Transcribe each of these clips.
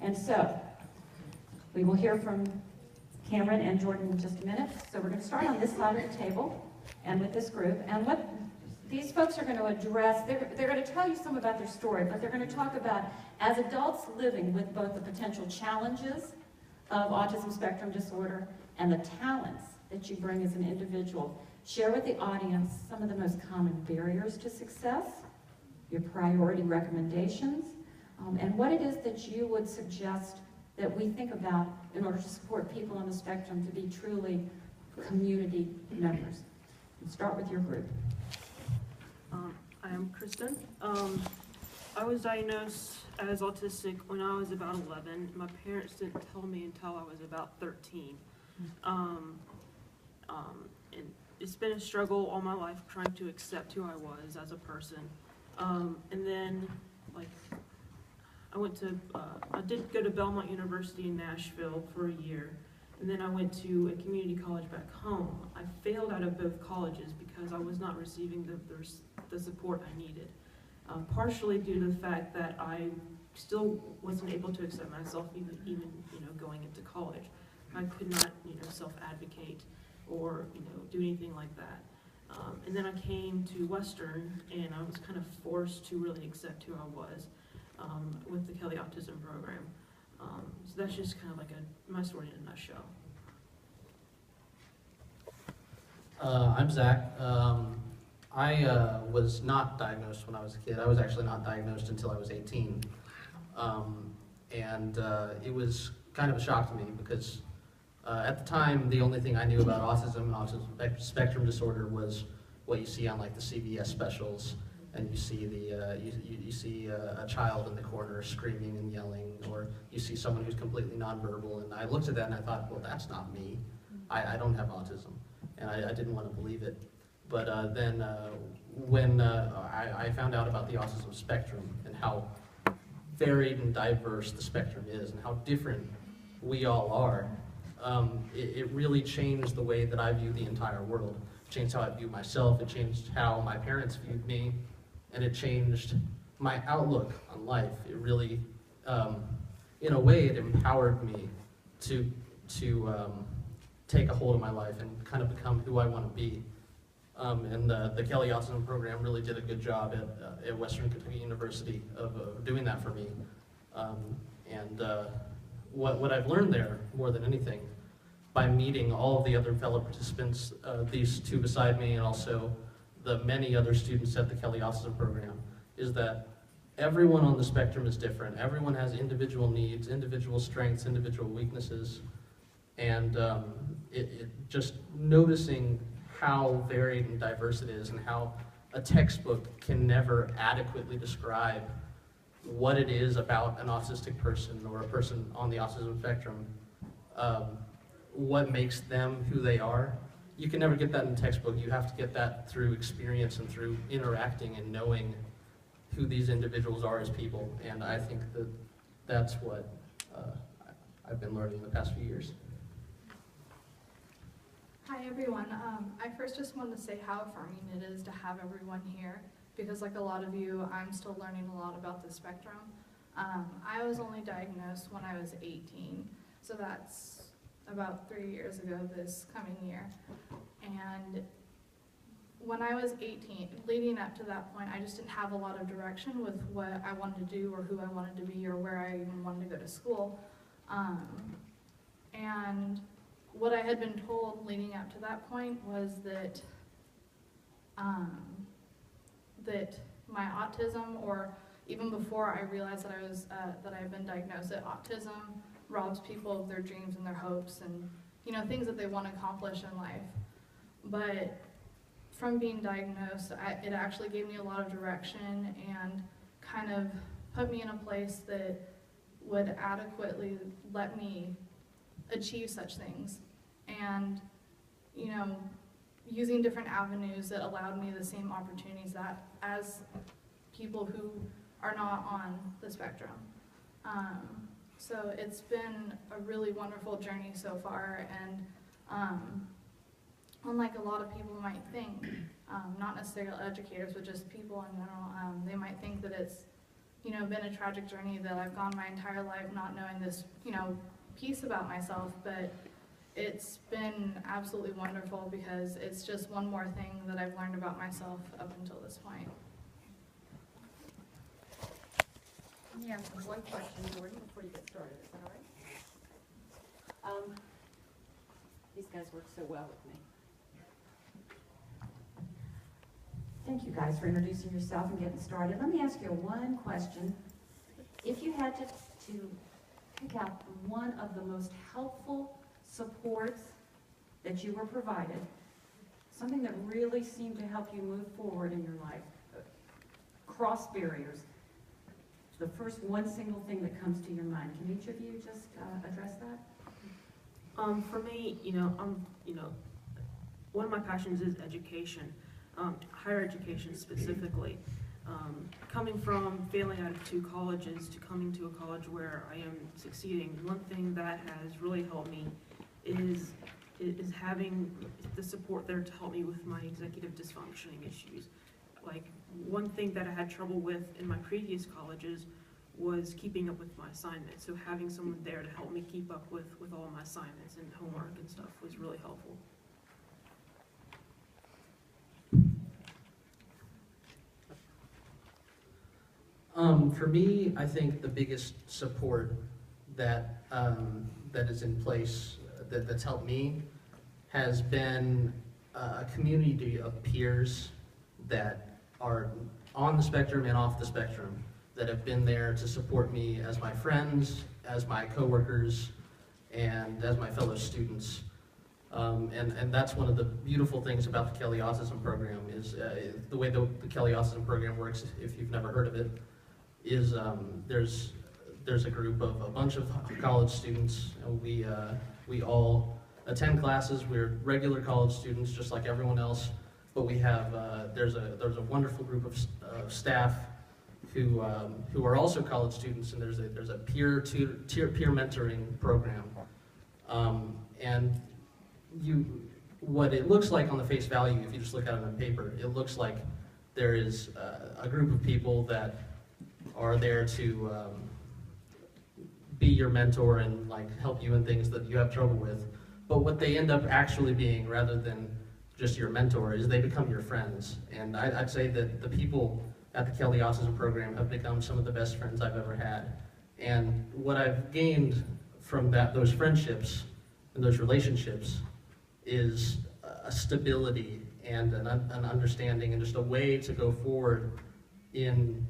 And so, we will hear from Cameron and Jordan in just a minute. So we're going to start on this side of the table and with this group. And what these folks are going to address, they're going to tell you some about their story, but they're going to talk about, as adults living with both the potential challenges of autism spectrum disorder and the talents that you bring as an individual, share with the audience some of the most common barriers to success, your priority recommendations, and what it is that you would suggest that we think about in order to support people on the spectrum to be truly community members. And start with your group. I am Kristen. I was diagnosed as autistic when I was about 11. My parents didn't tell me until I was about 13. And it's been a struggle all my life trying to accept who I was as a person. And then, like, I did go to Belmont University in Nashville for a year, and then I went to a community college back home. I failed out of both colleges because I was not receiving the support I needed, partially due to the fact that I still wasn't able to accept myself even going into college. I could not self-advocate or do anything like that. And then I came to Western, and I was kind of forced to really accept who I was with the Kelly Autism Program. So that's just kind of like my story in a nutshell. I'm Zach. I was not diagnosed when I was a kid. I was actually not diagnosed until I was 18. It was kind of a shock to me because at the time, the only thing I knew about autism and autism spectrum disorder was what you see on like the CBS specials, and you see you see a child in the corner screaming and yelling, or you see someone who's completely nonverbal. And I looked at that and I thought, well, that's not me. I don't have autism, and I didn't want to believe it. But then when I found out about the autism spectrum and how varied and diverse the spectrum is and how different we all are, it really changed the way that I view the entire world. It changed how I view myself, it changed how my parents viewed me, and it changed my outlook on life. It really, in a way, it empowered me to take a hold of my life and kind of become who I want to be. The Kelly Autism Program really did a good job at Western Kentucky University of doing that for me. What I've learned there, more than anything, by meeting all of the other fellow participants, these two beside me, and also the many other students at the Kelly Autism Program, is that everyone on the spectrum is different. Everyone has individual needs, individual strengths, individual weaknesses, and just noticing how varied and diverse it is, and how a textbook can never adequately describe what it is about an autistic person or a person on the autism spectrum, what makes them who they are. You can never get that in a textbook. You have to get that through experience and through interacting and knowing who these individuals are as people. And I think that that's what I've been learning in the past few years. Hi everyone. I first just wanted to say how affirming it is to have everyone here, because like a lot of you, I'm still learning a lot about the spectrum. I was only diagnosed when I was 18, so that's about 3 years ago this coming year. And when I was 18, leading up to that point, I just didn't have a lot of direction with what I wanted to do or who I wanted to be or where I even wanted to go to school. And what I had been told leading up to that point was that that my autism, or even before I realized that that I had been diagnosed, that autism robs people of their dreams and their hopes and things that they want to accomplish in life. But from being diagnosed, it actually gave me a lot of direction and kind of put me in a place that would adequately let me achieve such things. And using different avenues that allowed me the same opportunities that as people who are not on the spectrum. So it's been a really wonderful journey so far, and unlike a lot of people might think, not necessarily educators, but just people in general, they might think that it's you know, been a tragic journey that I've gone my entire life not knowing this, you know, piece about myself, but it's been absolutely wonderful because it's just one more thing that I've learned about myself up until this point. Let me ask you one question, Jordan, before you get started. Is that all right? These guys work so well with me. Thank you guys for introducing yourself and getting started. Let me ask you one question. If you had to pick out one of the most helpful supports that you were provided, something that really seemed to help you move forward in your life, cross barriers, the first one single thing that comes to your mind. Can each of you just address that? For me, one of my passions is education, higher education specifically. Coming from failing out of 2 colleges to coming to a college where I am succeeding, one thing that has really helped me is having the support there to help me with my executive dysfunctioning issues. Like, one thing that I had trouble with in my previous colleges was keeping up with my assignments. So having someone there to help me keep up with all my assignments and homework and stuff was really helpful. For me, I think the biggest support that is in place that's helped me has been a community of peers that are on the spectrum and off the spectrum, that have been there to support me as my friends, as my coworkers, and as my fellow students. And that's one of the beautiful things about the Kelly Autism Program is the way the Kelly Autism Program works, if you've never heard of it, is there's a group of a bunch of college students. We all attend classes. We're regular college students, just like everyone else. But we have there's a wonderful group of staff who are also college students, and there's a peer mentoring program. And what it looks like on the face value, if you just look at it on paper, it looks like there is a group of people that are there to be your mentor and like help you in things that you have trouble with. But what they end up actually being, rather than just your mentor, is they become your friends. And I'd say that the people at the Kelly Autism Program have become some of the best friends I've ever had. And what I've gained from those friendships and those relationships is a stability and an understanding and just a way to go forward in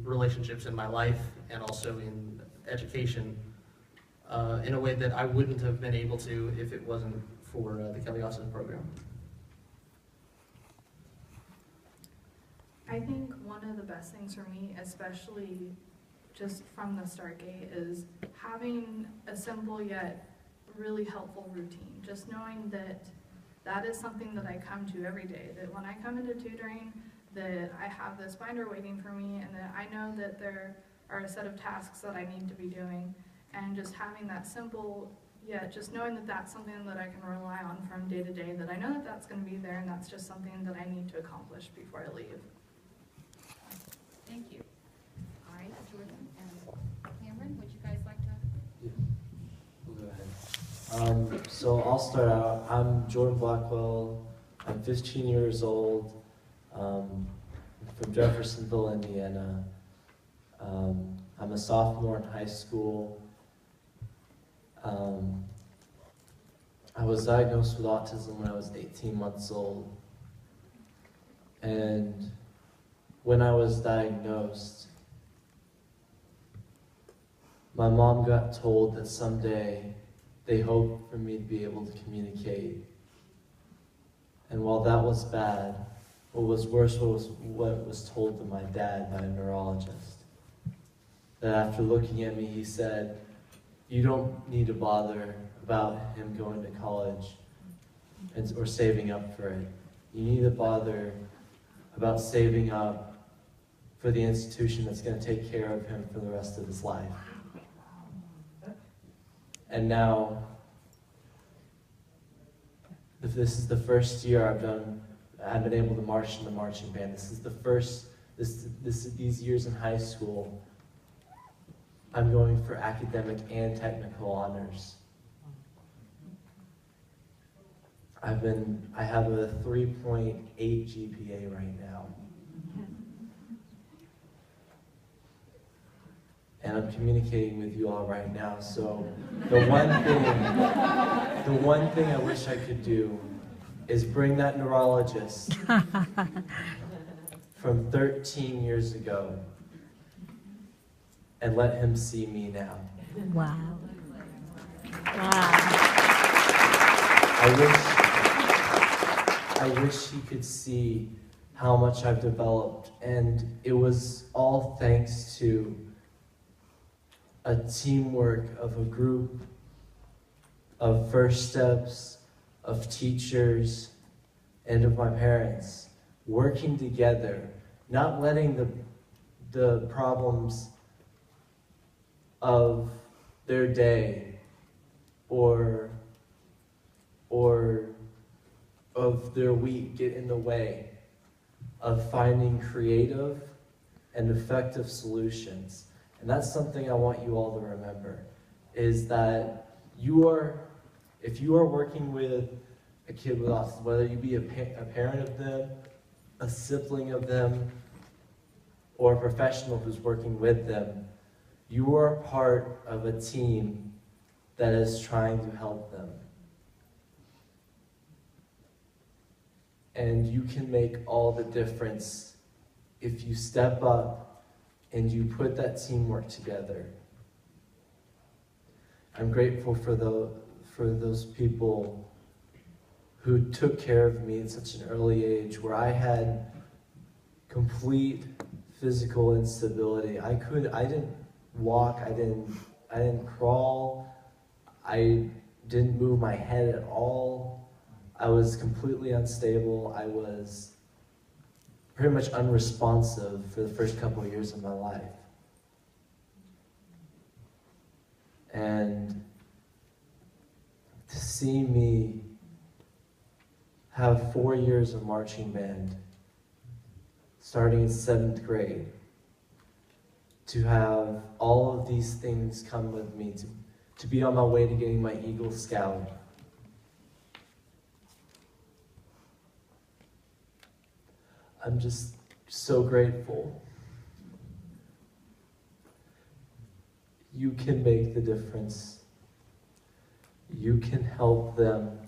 relationships in my life and also in education in a way that I wouldn't have been able to if it wasn't for the Kelly Autism Program. I think one of the best things for me, especially just from the start gate, is having a simple yet really helpful routine. Just knowing that that is something that I come to every day, that when I come into tutoring, that I have this binder waiting for me, and that I know that there are a set of tasks that I need to be doing, and just having that simple, yet just knowing that that's something that I can rely on from day to day, that I know that that's going to be there, and that's just something that I need to accomplish before I leave. Thank you. All right, Jordan and Cameron, would you guys like to? Yeah, we'll go ahead. So I'll start out. I'm Jordan Blackwell. I'm 15 years old. I'm from Jeffersonville, Indiana. I'm a sophomore in high school. I was diagnosed with autism when I was 18 months old. And when I was diagnosed, my mom got told that someday they hoped for me to be able to communicate. And while that was bad, what was worse was what was told to my dad by a neurologist. That after looking at me, he said, "You don't need to bother about him going to college or saving up for it. You need to bother about saving up for the institution that's going to take care of him for the rest of his life." And now, this is the first year I've been able to march in the marching band. This is the first these years in high school, I'm going for academic and technical honors. I have a 3.8 GPA right now. And I'm communicating with you all right now, so the one thing I wish I could do is bring that neurologist from 13 years ago and let him see me now. Wow. Wow. I wish he could see how much I've developed, and it was all thanks to a teamwork of a group of First Steps, of teachers, and of my parents working together, not letting the problems of their day or of their week get in the way of finding creative and effective solutions. And that's something I want you all to remember, is that if you are working with a kid with autism, whether you be a parent of them, a sibling of them, or a professional who's working with them, you are part of a team that is trying to help them. And you can make all the difference if you step up and you put that teamwork together. I'm grateful for those people who took care of me at such an early age, where I had complete physical instability. I didn't walk, I didn't crawl, I didn't move my head at all. I was completely unstable. I was pretty much unresponsive for the first couple of years of my life. And to see me have 4 years of marching band, starting in 7th grade, to have all of these things come with me, to be on my way to getting my Eagle Scout. I'm just so grateful. You can make the difference. You can help them.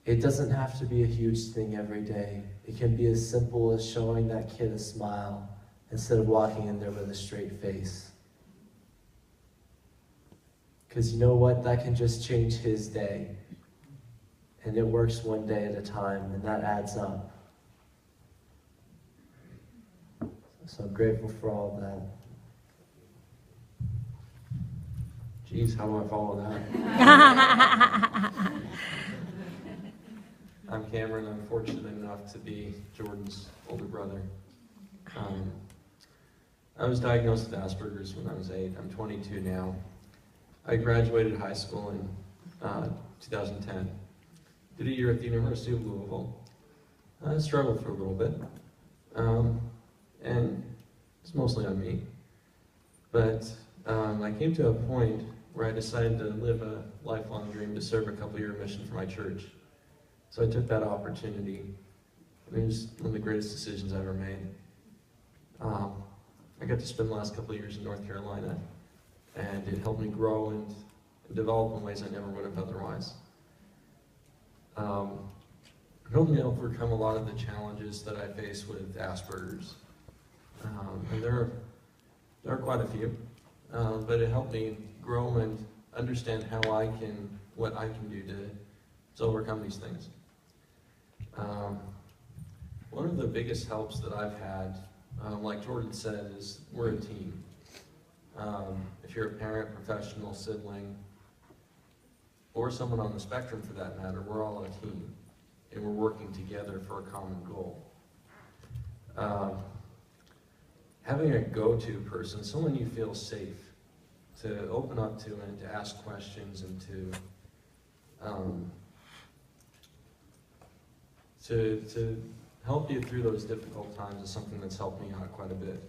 It doesn't have to be a huge thing every day. It can be as simple as showing that kid a smile instead of walking in there with a straight face. Because you know what? That can just change his day. And it works one day at a time, and that adds up. So I'm grateful for all of that. Geez, how do I follow that? I'm Cameron. I'm fortunate enough to be Jordan's older brother. I was diagnosed with Asperger's when I was 8. I'm 22 now. I graduated high school in 2010. Did a year at the University of Louisville. I struggled for a little bit, and it's mostly on me. But I came to a point where I decided to live a lifelong dream to serve a couple-year mission for my church. So I took that opportunity. It was one of the greatest decisions I ever made. I got to spend the last couple of years in North Carolina, and it helped me grow and develop in ways I never would have otherwise. It helped me overcome a lot of the challenges that I face with Asperger's. And there are quite a few, but it helped me grow and understand what I can do to overcome these things. One of the biggest helps that I've had, like Jordan said, is we're a team. If you're a parent, professional, sibling, or someone on the spectrum for that matter, we're all a team, and we're working together for a common goal. Having a go-to person, someone you feel safe to open up to and to ask questions and to help you through those difficult times is something that's helped me out quite a bit.